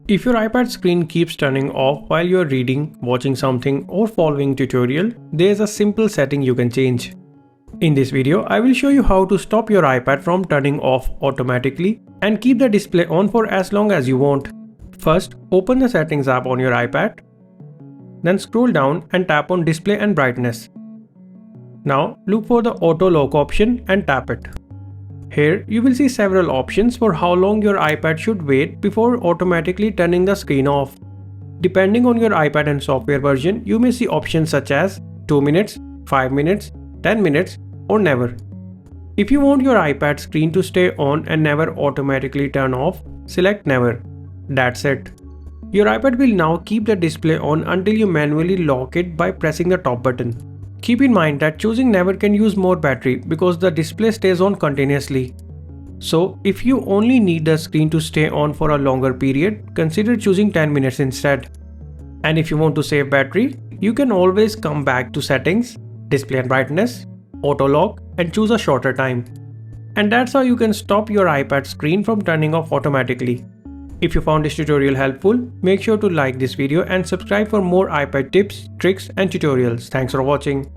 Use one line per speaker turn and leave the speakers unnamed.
If your iPad screen keeps turning off while you're reading, watching something, or following tutorial, there's a simple setting you can change. In this video, I will show you how to stop your iPad from turning off automatically and keep the display on for as long as you want. First, open the Settings app on your iPad. Then scroll down and tap on Display and Brightness. Now, look for the Auto Lock option and tap it. Here, you will see several options for how long your iPad should wait before automatically turning the screen off. Depending on your iPad and software version, you may see options such as 2 minutes, 5 minutes, 10 minutes, or never. If you want your iPad screen to stay on and never automatically turn off, select Never. That's it. Your iPad will now keep the display on until you manually lock it by pressing the top button. Keep in mind that choosing Never can use more battery because the display stays on continuously. So, if you only need the screen to stay on for a longer period, consider choosing 10 minutes instead. And if you want to save battery, you can always come back to Settings, Display and Brightness, Auto Lock, and choose a shorter time. And that's how you can stop your iPad screen from turning off automatically. If you found this tutorial helpful, make sure to like this video and subscribe for more iPad tips, tricks, and tutorials. Thanks for watching.